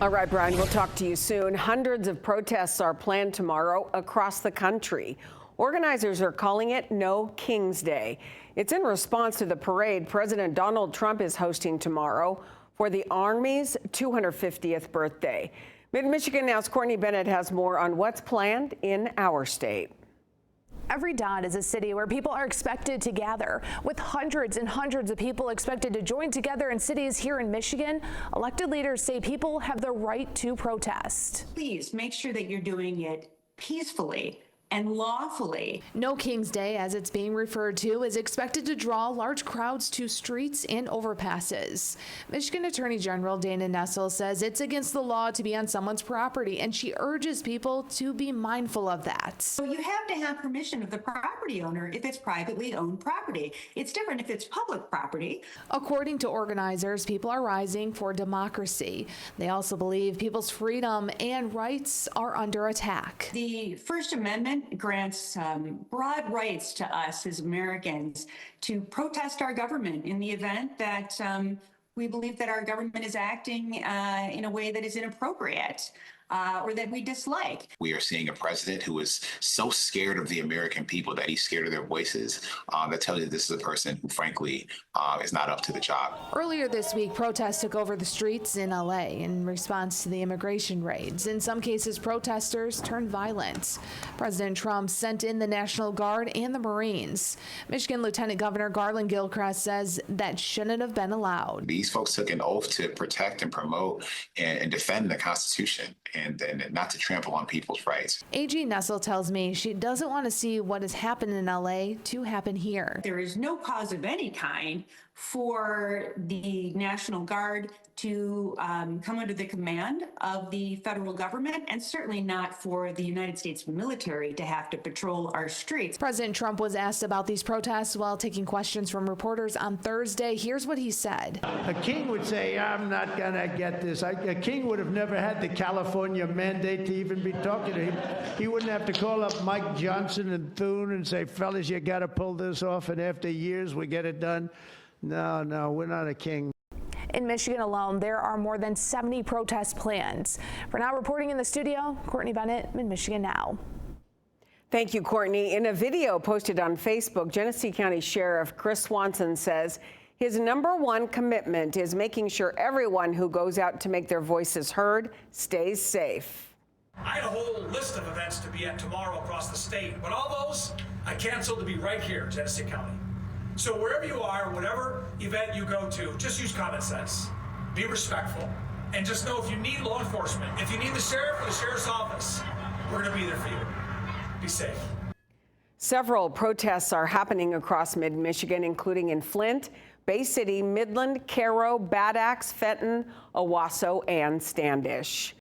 All right, Brian, we'll talk to you soon. Hundreds of protests are planned tomorrow across the country. Organizers are calling it No King's Day. It's in response to the parade President Donald Trump is hosting tomorrow for the Army's 250th birthday. Mid-Michigan Now's Courtney Bennett has more on what's planned in our state. Every dot is a city where people are expected to gather. With hundreds and hundreds of people expected to join together in cities here in Michigan, elected leaders say people have the right to protest. Please make sure that you're doing it peacefully and lawfully. No King's Day, as it's being referred to, is expected to draw large crowds to streets and overpasses. Michigan Attorney General Dana Nessel says it's against the law to be on someone's property, and she urges people to be mindful of that. So you have to have permission of the property owner if it's privately owned property. It's different if it's public property. According to organizers, people are rising for democracy. They also believe people's freedom and rights are under attack. The First Amendment grants broad rights to us as Americans to protest our government in the event that we believe that our government is acting in a way that is inappropriate or that we dislike. We are seeing a president who is so scared of the American people that he's scared of their voices. That tells you this is a person who, frankly, is not up to the job. Earlier this week, protests took over the streets in LA in response to the immigration raids. In some cases, protesters turned violent. President Trump sent in the National Guard and the Marines. Michigan Lieutenant Governor Garland Gilchrist says that shouldn't have been allowed. These folks took an oath to protect and promote and defend the Constitution and not to trample on people's rights. AG Nessel tells me she doesn't want to see what has happened in LA to happen here. There is no cause of any kind for the National Guard to come under the command of the federal government, and certainly not for the United States military to have to patrol our streets. President Trump was asked about these protests while taking questions from reporters on Thursday. Here's what he said. A king would say, I'm not going to get this. A king would have never had the California mandate to even be talking to him. He wouldn't have to call up Mike Johnson and Thune and say, fellas, you got to pull this off, and after years we get it done. No, we're not a king. In Michigan alone, there are more than 70 protests planned. For now, reporting in the studio, Courtney Bennett, Mid-Michigan Now. Thank you, Courtney. In a video posted on Facebook, Genesee County Sheriff Chris Swanson says his #1 commitment is making sure everyone who goes out to make their voices heard stays safe. I had a whole list of events to be at tomorrow across the state, but all those I canceled to be right here in Genesee County. So wherever you are, whatever event you go to, just use common sense, be respectful, and just know if you need law enforcement, if you need the sheriff or the sheriff's office, we're going to be there for you. Be safe. Several protests are happening across mid-Michigan, including in Flint, Bay City, Midland, Cairo, Bad Axe, Fenton, Owasso, and Standish.